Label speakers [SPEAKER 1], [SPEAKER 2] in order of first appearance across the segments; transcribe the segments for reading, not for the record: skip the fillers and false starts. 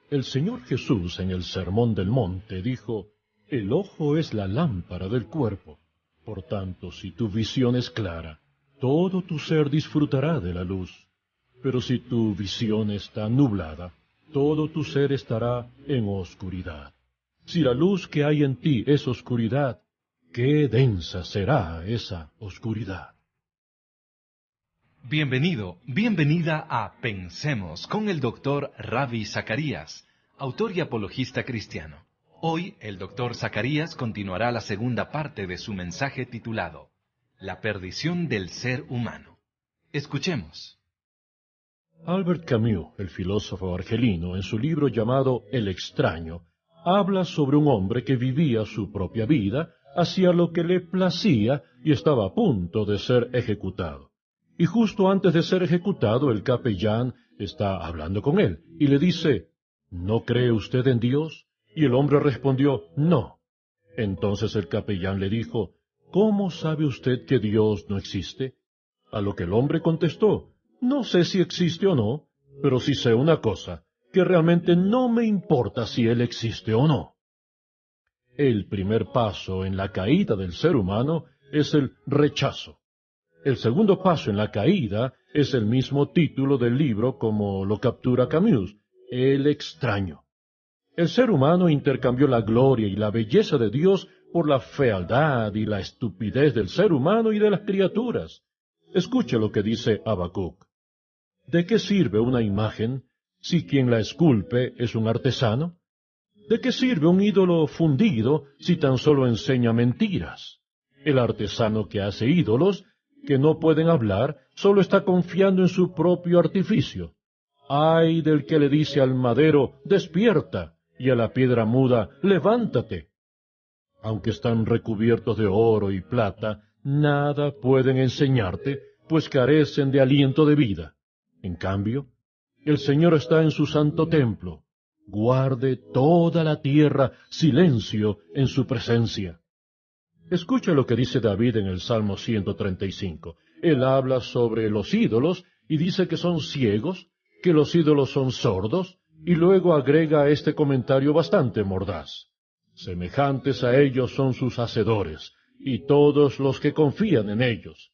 [SPEAKER 1] El Señor Jesús en el Sermón del Monte dijo, «El ojo es la lámpara del cuerpo. Por tanto, si tu visión es clara, todo tu ser disfrutará de la luz. Pero si tu visión está nublada, todo tu ser estará en oscuridad. Si la luz que hay en ti es oscuridad, qué densa será esa oscuridad».
[SPEAKER 2] Bienvenido, bienvenida a Pensemos con el Dr. Ravi Zacarías, autor y apologista cristiano. Hoy el Dr. Zacarías continuará la segunda parte de su mensaje titulado La perdición del ser humano. Escuchemos.
[SPEAKER 1] Albert Camus, el filósofo argelino, en su libro llamado El extraño, habla sobre un hombre que vivía su propia vida, hacía lo que le placía y estaba a punto de ser ejecutado. Y justo antes de ser ejecutado, el capellán está hablando con él y le dice, «¿No cree usted en Dios?» Y el hombre respondió, «No». Entonces el capellán le dijo, «¿Cómo sabe usted que Dios no existe?» A lo que el hombre contestó, «No sé si existe o no, pero sí sé una cosa, que realmente no me importa si Él existe o no». El primer paso en la caída del ser humano es el rechazo. El segundo paso en la caída es el mismo título del libro como lo captura Camus, El extraño. El ser humano intercambió la gloria y la belleza de Dios por la fealdad y la estupidez del ser humano y de las criaturas. Escuche lo que dice Habacuc. ¿De qué sirve una imagen si quien la esculpe es un artesano? ¿De qué sirve un ídolo fundido si tan solo enseña mentiras? El artesano que hace ídolos que no pueden hablar, solo está confiando en su propio artificio. Ay del que le dice al madero, despierta, y a la piedra muda, levántate. Aunque están recubiertos de oro y plata, nada pueden enseñarte, pues carecen de aliento de vida. En cambio, el Señor está en su santo templo. Guarde toda la tierra silencio en su presencia. Escucha lo que dice David en el Salmo 135. Él habla sobre los ídolos y dice que son ciegos, que los ídolos son sordos, y luego agrega este comentario bastante mordaz. Semejantes a ellos son sus hacedores, y todos los que confían en ellos.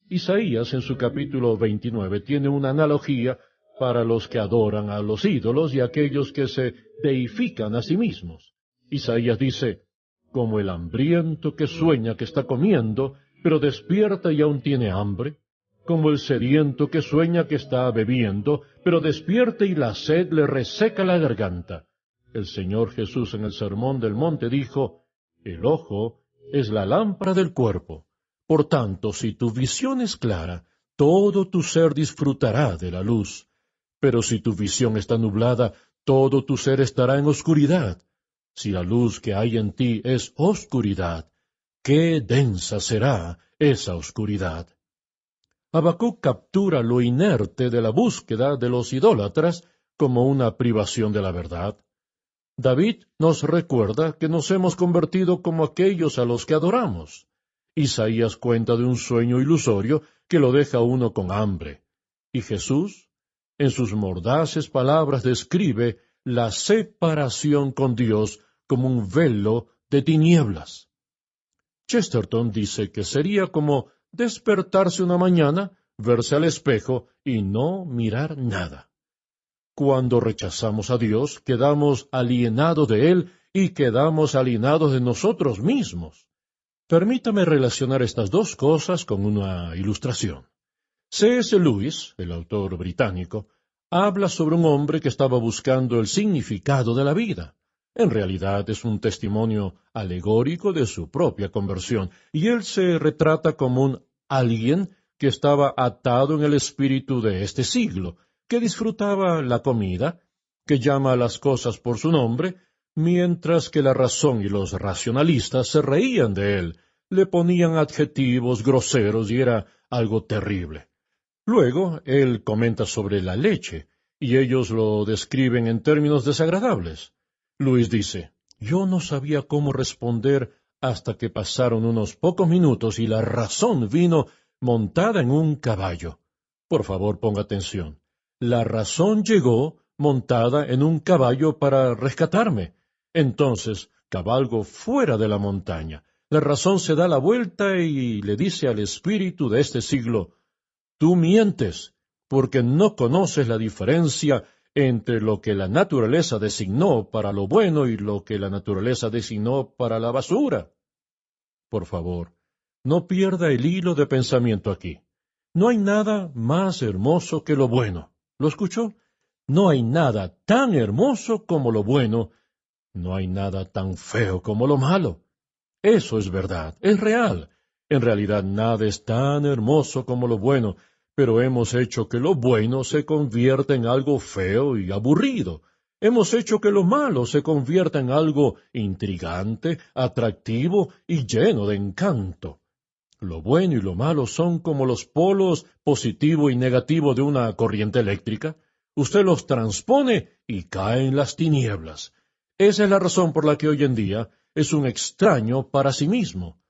[SPEAKER 1] Isaías en su capítulo 29 tiene una analogía para los que adoran a los ídolos y aquellos que se deifican a sí mismos. Isaías dice, como el hambriento que sueña que está comiendo, pero despierta y aún tiene hambre, como el sediento que sueña que está bebiendo, pero despierta y la sed le reseca la garganta. El Señor Jesús en el Sermón del Monte dijo, «El ojo es la lámpara del cuerpo. Por tanto, si tu visión es clara, todo tu ser disfrutará de la luz. Pero si tu visión está nublada, todo tu ser estará en oscuridad. Si la luz que hay en ti es oscuridad, qué densa será esa oscuridad». Habacuc captura lo inerte de la búsqueda de los idólatras como una privación de la verdad. David nos recuerda que nos hemos convertido como aquellos a los que adoramos. Isaías cuenta de un sueño ilusorio que lo deja uno con hambre. Y Jesús, en sus mordaces palabras, describe la separación con Dios como un velo de tinieblas. Chesterton dice que sería como despertarse una mañana, verse al espejo y no mirar nada. Cuando rechazamos a Dios, quedamos alienados de Él y quedamos alienados de nosotros mismos. Permítame relacionar estas dos cosas con una ilustración. C.S. Lewis, el autor británico, habla sobre un hombre que estaba buscando el significado de la vida. En realidad es un testimonio alegórico de su propia conversión, y él se retrata como un alguien que estaba atado en el espíritu de este siglo, que disfrutaba la comida, que llama a las cosas por su nombre, mientras que la razón y los racionalistas se reían de él, le ponían adjetivos groseros y era algo terrible. Luego, él comenta sobre la leche, y ellos lo describen en términos desagradables. Luis dice, yo no sabía cómo responder hasta que pasaron unos pocos minutos y la razón vino montada en un caballo. Por favor, ponga atención. La razón llegó montada en un caballo para rescatarme. Entonces cabalgo fuera de la montaña. La razón se da la vuelta y le dice al espíritu de este siglo: tú mientes, porque no conoces la diferencia entre lo que la naturaleza designó para lo bueno y lo que la naturaleza designó para la basura. Por favor, no pierda el hilo de pensamiento aquí. No hay nada más hermoso que lo bueno. ¿Lo escuchó? No hay nada tan hermoso como lo bueno. No hay nada tan feo como lo malo. Eso es verdad, es real. En realidad nada es tan hermoso como lo bueno, pero hemos hecho que lo bueno se convierta en algo feo y aburrido. Hemos hecho que lo malo se convierta en algo intrigante, atractivo y lleno de encanto. Lo bueno y lo malo son como los polos positivo y negativo de una corriente eléctrica. Usted los transpone y cae en las tinieblas. Esa es la razón por la que hoy en día es un extraño para sí mismo.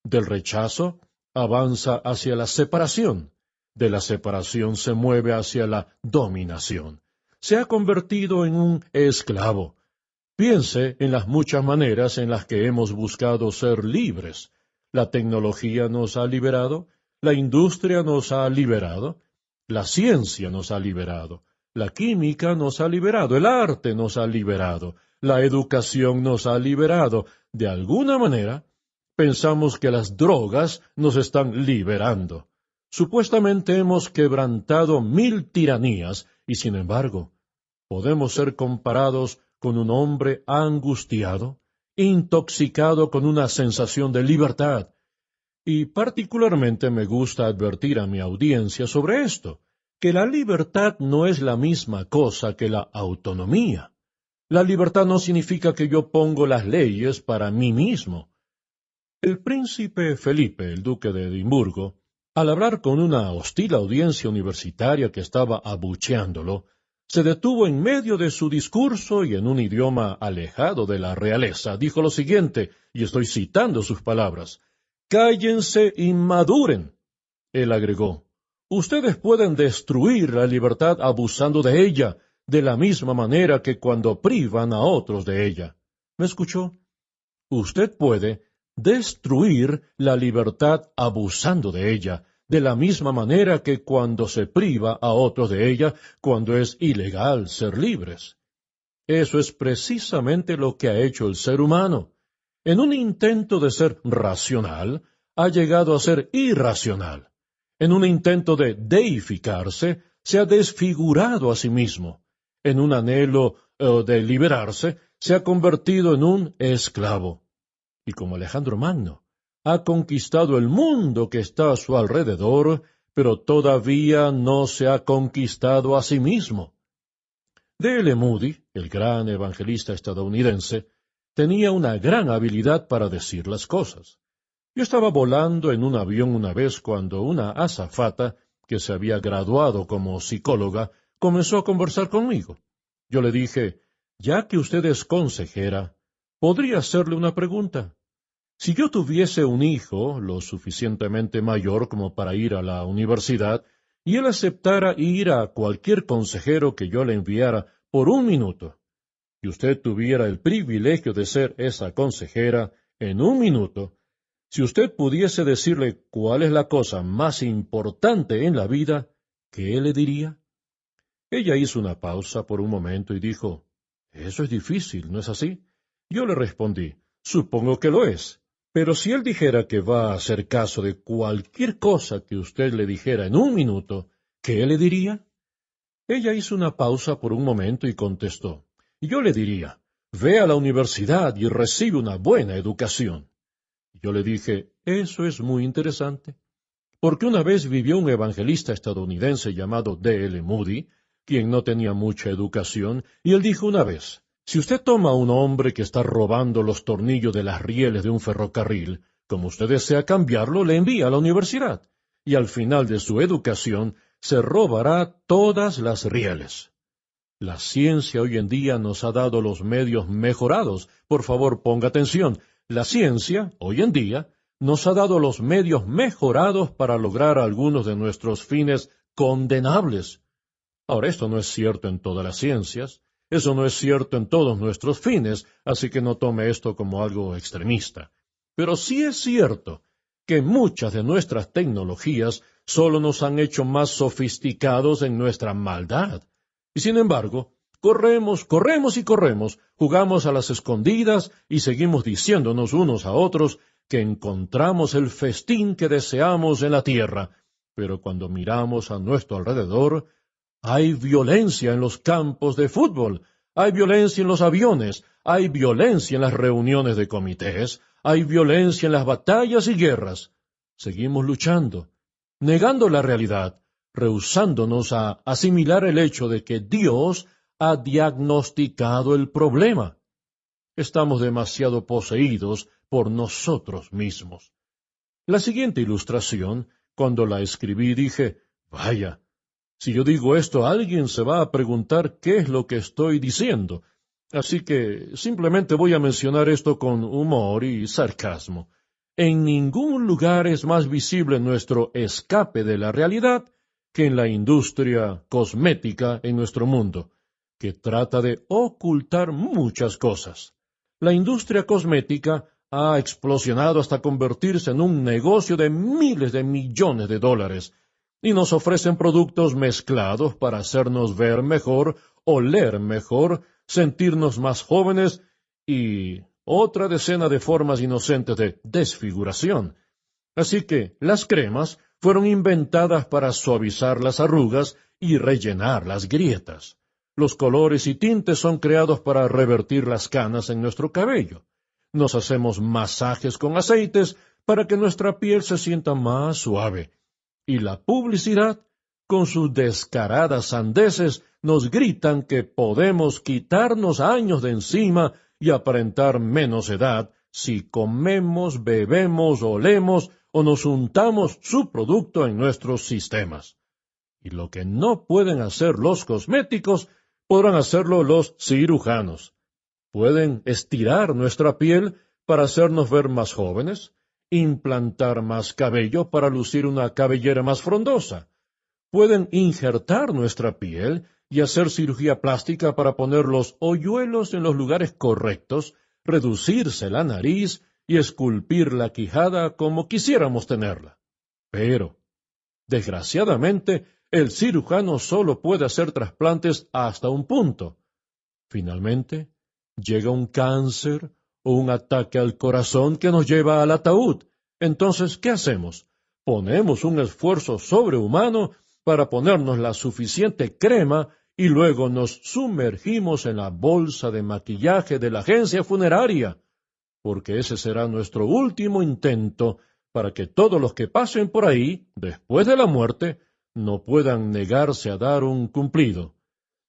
[SPEAKER 1] Del rechazo avanza hacia la separación. De la separación se mueve hacia la dominación. Se ha convertido en un esclavo. Piense en las muchas maneras en las que hemos buscado ser libres. La tecnología nos ha liberado, la industria nos ha liberado, la ciencia nos ha liberado, la química nos ha liberado, el arte nos ha liberado, la educación nos ha liberado. De alguna manera, pensamos que las drogas nos están liberando. Supuestamente hemos quebrantado 1000 tiranías y, sin embargo, podemos ser comparados con un hombre angustiado, intoxicado con una sensación de libertad. Y particularmente me gusta advertir a mi audiencia sobre esto, que la libertad no es la misma cosa que la autonomía. La libertad no significa que yo pongo las leyes para mí mismo. El príncipe Felipe, el duque de Edimburgo, al hablar con una hostil audiencia universitaria que estaba abucheándolo, se detuvo en medio de su discurso y en un idioma alejado de la realeza dijo lo siguiente, y estoy citando sus palabras: «Cállense y maduren». Él agregó: «Ustedes pueden destruir la libertad abusando de ella, de la misma manera que cuando privan a otros de ella». ¿Me escuchó? Usted puede destruir la libertad abusando de ella, de la misma manera que cuando se priva a otros de ella, cuando es ilegal ser libres. Eso es precisamente lo que ha hecho el ser humano. En un intento de ser racional, ha llegado a ser irracional. En un intento de deificarse, se ha desfigurado a sí mismo. En un anhelo de liberarse, se ha convertido en un esclavo. Y como Alejandro Magno, ha conquistado el mundo que está a su alrededor, pero todavía no se ha conquistado a sí mismo. D.L. Moody, el gran evangelista estadounidense, tenía una gran habilidad para decir las cosas. Yo estaba volando en un avión una vez cuando una azafata, que se había graduado como psicóloga, comenzó a conversar conmigo. Yo le dije: «Ya que usted es consejera, ¿podría hacerle una pregunta? Si yo tuviese un hijo lo suficientemente mayor como para ir a la universidad, y él aceptara ir a cualquier consejero que yo le enviara por 1 minuto, y usted tuviera el privilegio de ser esa consejera en 1 minuto, si usted pudiese decirle cuál es la cosa más importante en la vida, ¿qué le diría?». Ella hizo una pausa por un momento y dijo: «Eso es difícil, ¿no es así?». Yo le respondí: «Supongo que lo es. Pero si él dijera que va a hacer caso de cualquier cosa que usted le dijera en 1 minuto, ¿qué le diría?». Ella hizo una pausa por un momento y contestó: «Yo le diría: ve a la universidad y recibe una buena educación». Yo le dije: «Eso es muy interesante». Porque una vez vivió un evangelista estadounidense llamado D.L. Moody, quien no tenía mucha educación, y él dijo una vez: «Si usted toma a un hombre que está robando los tornillos de las rieles de un ferrocarril, como usted desea cambiarlo, le envía a la universidad, y al final de su educación se robará todas las rieles». La ciencia hoy en día nos ha dado los medios mejorados. Por favor, ponga atención. La ciencia, hoy en día, nos ha dado los medios mejorados para lograr algunos de nuestros fines condenables. Ahora, esto no es cierto en todas las ciencias, eso no es cierto en todos nuestros fines, así que no tome esto como algo extremista. Pero sí es cierto que muchas de nuestras tecnologías solo nos han hecho más sofisticados en nuestra maldad. Y sin embargo, corremos y corremos, jugamos a las escondidas y seguimos diciéndonos unos a otros que encontramos el festín que deseamos en la tierra. Pero cuando miramos a nuestro alrededor, hay violencia en los campos de fútbol, hay violencia en los aviones, hay violencia en las reuniones de comités, hay violencia en las batallas y guerras. Seguimos luchando, negando la realidad, rehusándonos a asimilar el hecho de que Dios ha diagnosticado el problema. Estamos demasiado poseídos por nosotros mismos. La siguiente ilustración, cuando la escribí, dije, vaya, si yo digo esto, alguien se va a preguntar qué es lo que estoy diciendo. Así que simplemente voy a mencionar esto con humor y sarcasmo. En ningún lugar es más visible nuestro escape de la realidad que en la industria cosmética en nuestro mundo, que trata de ocultar muchas cosas. La industria cosmética ha explosionado hasta convertirse en un negocio de miles de millones de dólares, y nos ofrecen productos mezclados para hacernos ver mejor, oler mejor, sentirnos más jóvenes y otra decena de formas inocentes de desfiguración. Así que las cremas fueron inventadas para suavizar las arrugas y rellenar las grietas. Los colores y tintes son creados para revertir las canas en nuestro cabello. Nos hacemos masajes con aceites para que nuestra piel se sienta más suave. Y la publicidad, con sus descaradas sandeces, nos gritan que podemos quitarnos años de encima y aparentar menos edad si comemos, bebemos, olemos o nos untamos su producto en nuestros sistemas. Y lo que no pueden hacer los cosméticos, podrán hacerlo los cirujanos. Pueden estirar nuestra piel para hacernos ver más jóvenes, implantar más cabello para lucir una cabellera más frondosa. Pueden injertar nuestra piel y hacer cirugía plástica para poner los hoyuelos en los lugares correctos, reducirse la nariz y esculpir la quijada como quisiéramos tenerla. Pero, desgraciadamente, el cirujano solo puede hacer trasplantes hasta un punto. Finalmente, llega un cáncer o un ataque al corazón que nos lleva al ataúd. Entonces, ¿qué hacemos? Ponemos un esfuerzo sobrehumano para ponernos la suficiente crema y luego nos sumergimos en la bolsa de maquillaje de la agencia funeraria, porque ese será nuestro último intento para que todos los que pasen por ahí, después de la muerte, no puedan negarse a dar un cumplido.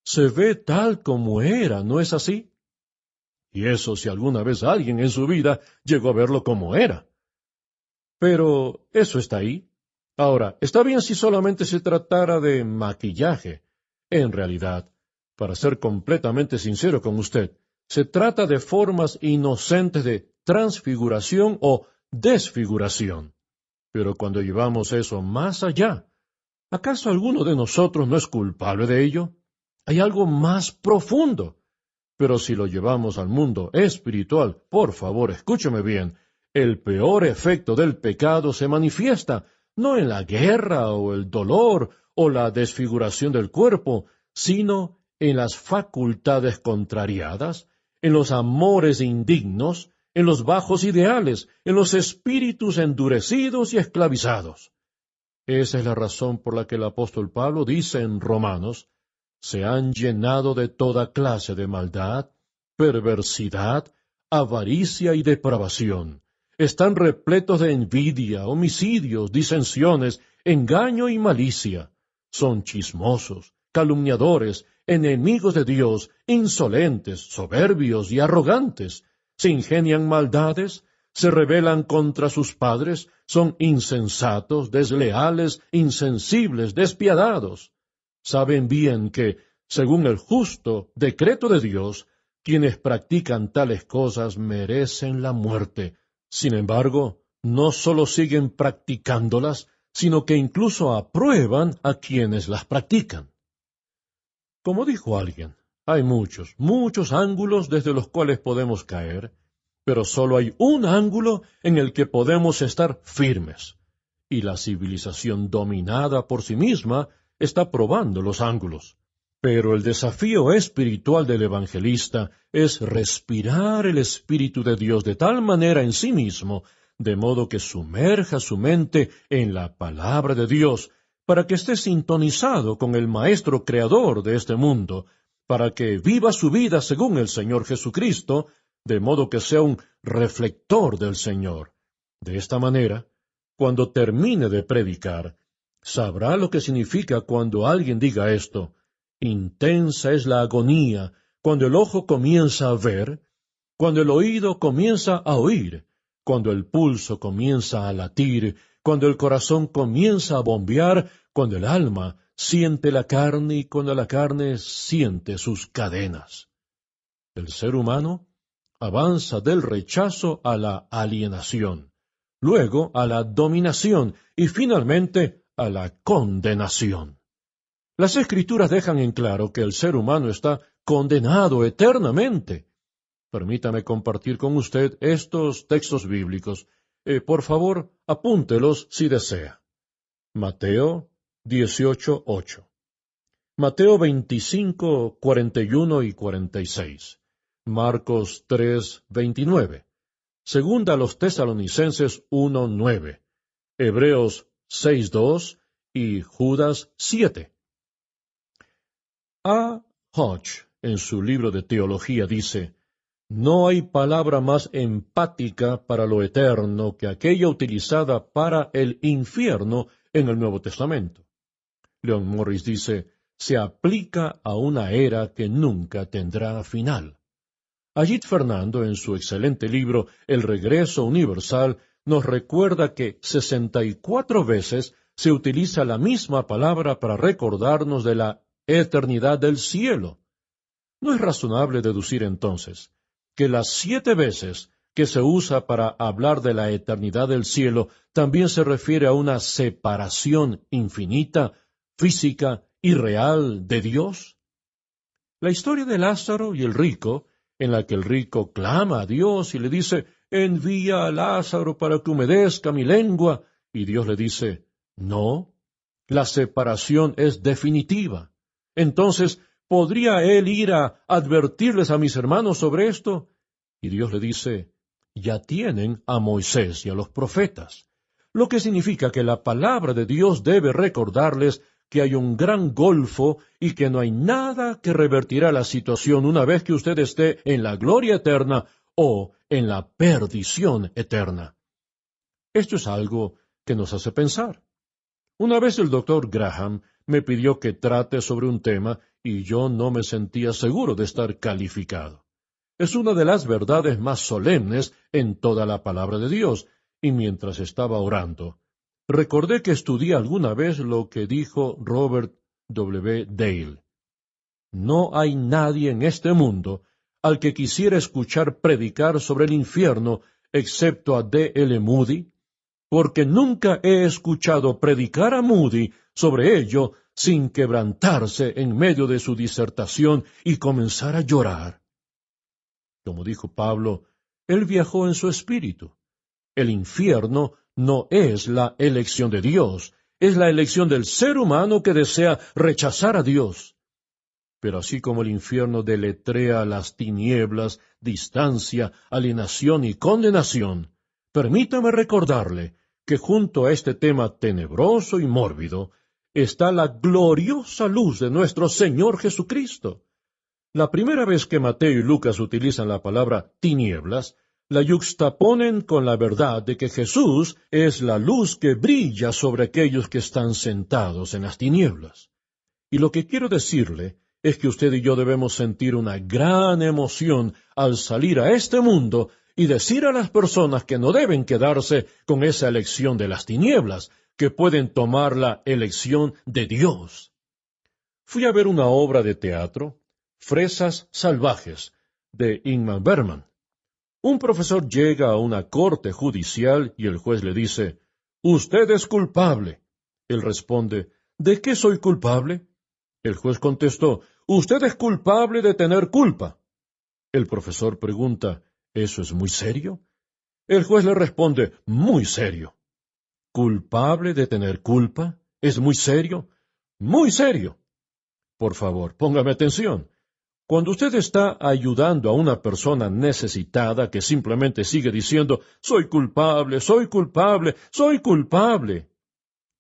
[SPEAKER 1] Se ve tal como era, ¿no es así? Y eso si alguna vez alguien en su vida llegó a verlo como era. Pero eso está ahí. Ahora, está bien si solamente se tratara de maquillaje. En realidad, para ser completamente sincero con usted, se trata de formas inocentes de transfiguración o desfiguración. Pero cuando llevamos eso más allá, ¿acaso alguno de nosotros no es culpable de ello? Hay algo más profundo. Pero si lo llevamos al mundo espiritual, por favor, escúcheme bien, el peor efecto del pecado se manifiesta no en la guerra o el dolor o la desfiguración del cuerpo, sino en las facultades contrariadas, en los amores indignos, en los bajos ideales, en los espíritus endurecidos y esclavizados. Esa es la razón por la que el apóstol Pablo dice en Romanos, se han llenado de toda clase de maldad, perversidad, avaricia y depravación. Están repletos de envidia, homicidios, disensiones, engaño y malicia. Son chismosos, calumniadores, enemigos de Dios, insolentes, soberbios y arrogantes. Se ingenian maldades, se rebelan contra sus padres, son insensatos, desleales, insensibles, despiadados. Saben bien que, según el justo decreto de Dios, quienes practican tales cosas merecen la muerte. Sin embargo, no solo siguen practicándolas, sino que incluso aprueban a quienes las practican. Como dijo alguien, hay muchos ángulos desde los cuales podemos caer, pero solo hay un ángulo en el que podemos estar firmes. Y la civilización dominada por sí misma está probando los ángulos. Pero el desafío espiritual del evangelista es respirar el Espíritu de Dios de tal manera en sí mismo, de modo que sumerja su mente en la palabra de Dios, para que esté sintonizado con el Maestro Creador de este mundo, para que viva su vida según el Señor Jesucristo, de modo que sea un reflector del Señor. De esta manera, cuando termine de predicar, sabrá lo que significa cuando alguien diga esto: intensa es la agonía, cuando el ojo comienza a ver, cuando el oído comienza a oír, cuando el pulso comienza a latir, cuando el corazón comienza a bombear, cuando el alma siente la carne y cuando la carne siente sus cadenas. El ser humano avanza del rechazo a la alienación, luego a la dominación y finalmente a la condenación. Las Escrituras dejan en claro que el ser humano está condenado eternamente. Permítame compartir con usted estos textos bíblicos. Por favor, apúntelos si desea. Mateo 18:8. Mateo 25, 41 y 46. Marcos 3, 29. Segunda a los Tesalonicenses 1, 9. Hebreos 6, 2 y Judas 7. A. Hodge, en su libro de teología, dice: no hay palabra más empática para lo eterno que aquella utilizada para el infierno en el Nuevo Testamento. Leon Morris dice: se aplica a una era que nunca tendrá final. Ajit Fernando, en su excelente libro El Regreso Universal, nos recuerda que 64 veces se utiliza la misma palabra para recordarnos de la eternidad del cielo. ¿No es razonable deducir entonces que las 7 veces que se usa para hablar de la eternidad del cielo también se refiere a una separación infinita, física y real de Dios? La historia de Lázaro y el rico, en la que el rico clama a Dios y le dice: envía a Lázaro para que humedezca mi lengua, y Dios le dice: no, la separación es definitiva. Entonces, ¿podría él ir a advertirles a mis hermanos sobre esto? Y Dios le dice: ya tienen a Moisés y a los profetas. Lo que significa que la palabra de Dios debe recordarles que hay un gran golfo y que no hay nada que revertirá la situación una vez que usted esté en la gloria eterna o en la perdición eterna. Esto es algo que nos hace pensar. Una vez el doctor Graham me pidió que trate sobre un tema y yo no me sentía seguro de estar calificado. Es una de las verdades más solemnes en toda la palabra de Dios, y mientras estaba orando, recordé que estudié alguna vez lo que dijo Robert W. Dale. No hay nadie en este mundo al que quisiera escuchar predicar sobre el infierno excepto a D. L. Moody, porque nunca he escuchado predicar a Moody sobre ello sin quebrantarse en medio de su disertación y comenzar a llorar. Como dijo Pablo, él viajó en su espíritu. El infierno no es la elección de Dios, es la elección del ser humano que desea rechazar a Dios. Pero así como el infierno deletrea las tinieblas, distancia, alienación y condenación, permítame recordarle que junto a este tema tenebroso y mórbido está la gloriosa luz de nuestro Señor Jesucristo. La primera vez que Mateo y Lucas utilizan la palabra tinieblas, la yuxtaponen con la verdad de que Jesús es la luz que brilla sobre aquellos que están sentados en las tinieblas. Y lo que quiero decirle es que usted y yo debemos sentir una gran emoción al salir a este mundo y decir a las personas que no deben quedarse con esa elección de las tinieblas, que pueden tomar la elección de Dios. Fui a ver una obra de teatro, Fresas Salvajes, de Ingmar Bergman. Un profesor llega a una corte judicial y el juez le dice: «Usted es culpable». Él responde: «¿De qué soy culpable?». El juez contestó: usted es culpable de tener culpa. El profesor pregunta, ¿eso es muy serio? El juez le responde, muy serio. ¿Culpable de tener culpa? ¿Es muy serio? Muy serio. Por favor, póngame atención. Cuando usted está ayudando a una persona necesitada que simplemente sigue diciendo, soy culpable, soy culpable, soy culpable,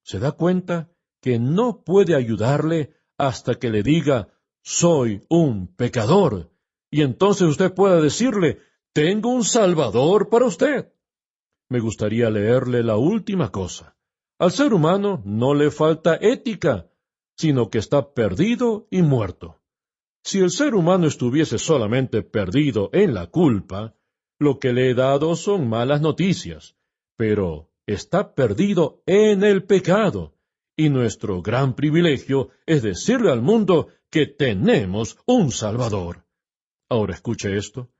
[SPEAKER 1] ¿se da cuenta que no puede ayudarle hasta que le diga, soy un pecador? Y entonces usted pueda decirle, tengo un Salvador para usted. Me gustaría leerle la última cosa. Al ser humano no le falta ética, sino que está perdido y muerto. Si el ser humano estuviese solamente perdido en la culpa, lo que le he dado son malas noticias, pero está perdido en el pecado, y nuestro gran privilegio es decirle al mundo que tenemos un Salvador. Ahora escuche esto.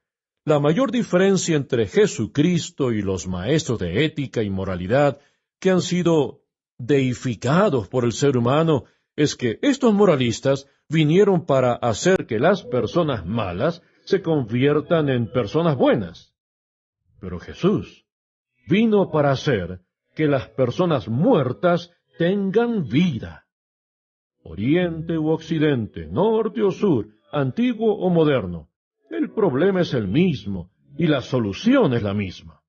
[SPEAKER 1] La mayor diferencia entre Jesucristo y los maestros de ética y moralidad que han sido deificados por el ser humano es que estos moralistas vinieron para hacer que las personas malas se conviertan en personas buenas. Pero Jesús vino para hacer que las personas muertas tengan vida. Oriente u occidente, norte o sur, antiguo o moderno, el problema es el mismo y la solución es la misma.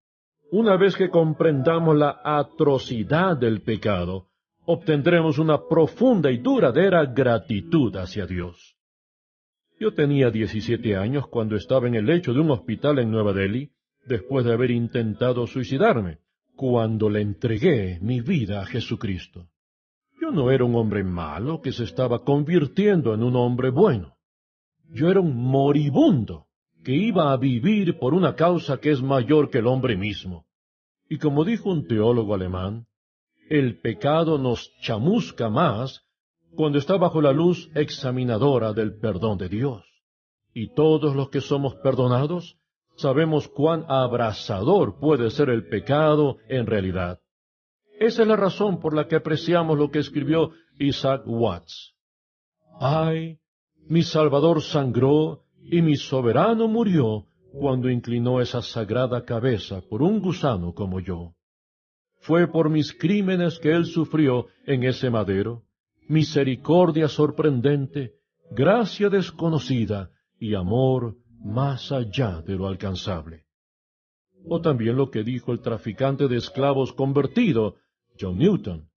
[SPEAKER 1] Una vez que comprendamos la atrocidad del pecado, obtendremos una profunda y duradera gratitud hacia Dios. Yo tenía 17 años cuando estaba en el lecho de un hospital en Nueva Delhi, después de haber intentado suicidarme, cuando le entregué mi vida a Jesucristo. Yo no era un hombre malo que se estaba convirtiendo en un hombre bueno. Yo era un moribundo que iba a vivir por una causa que es mayor que el hombre mismo. Y como dijo un teólogo alemán, el pecado nos chamusca más cuando está bajo la luz examinadora del perdón de Dios. Y todos los que somos perdonados sabemos cuán abrasador puede ser el pecado en realidad. Esa es la razón por la que apreciamos lo que escribió Isaac Watts. ¡Ay! Mi Salvador sangró y mi soberano murió cuando inclinó esa sagrada cabeza por un gusano como yo. Fue por mis crímenes que él sufrió en ese madero, misericordia sorprendente, gracia desconocida y amor más allá de lo alcanzable. O también lo que dijo el traficante de esclavos convertido, John Newton,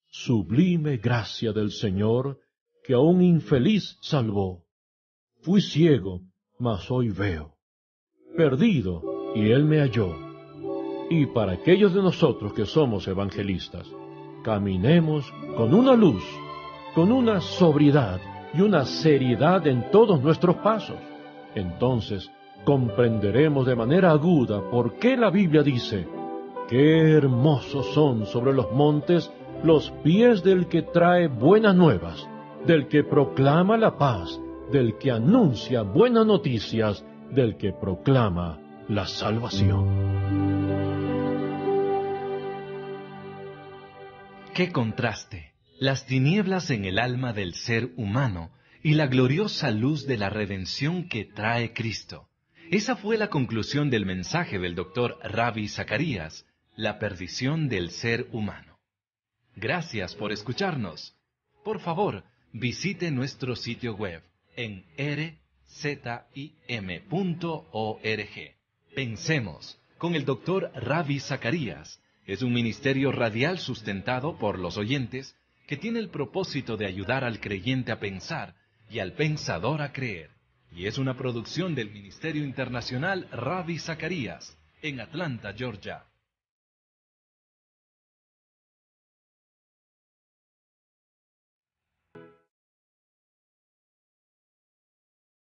[SPEAKER 1] sublime gracia del Señor, que a un infeliz salvó. Fui ciego, mas hoy veo. Perdido, y él me halló. Y para aquellos de nosotros que somos evangelistas, caminemos con una luz, con una sobriedad y una seriedad en todos nuestros pasos. Entonces comprenderemos de manera aguda por qué la Biblia dice, qué hermosos son sobre los montes los pies del que trae buenas nuevas, del que proclama la paz, del que anuncia buenas noticias, del que proclama la salvación.
[SPEAKER 2] ¡Qué contraste! Las tinieblas en el alma del ser humano y la gloriosa luz de la redención que trae Cristo. Esa fue la conclusión del mensaje del Dr. Ravi Zacarías, la perdición del ser humano. Gracias por escucharnos. Por favor, visite nuestro sitio web en rzim.org. Pensemos con el Dr. Ravi Zacarías. Es un ministerio radial sustentado por los oyentes que tiene el propósito de ayudar al creyente a pensar y al pensador a creer. Y es una producción del Ministerio Internacional Ravi Zacarías en Atlanta, Georgia.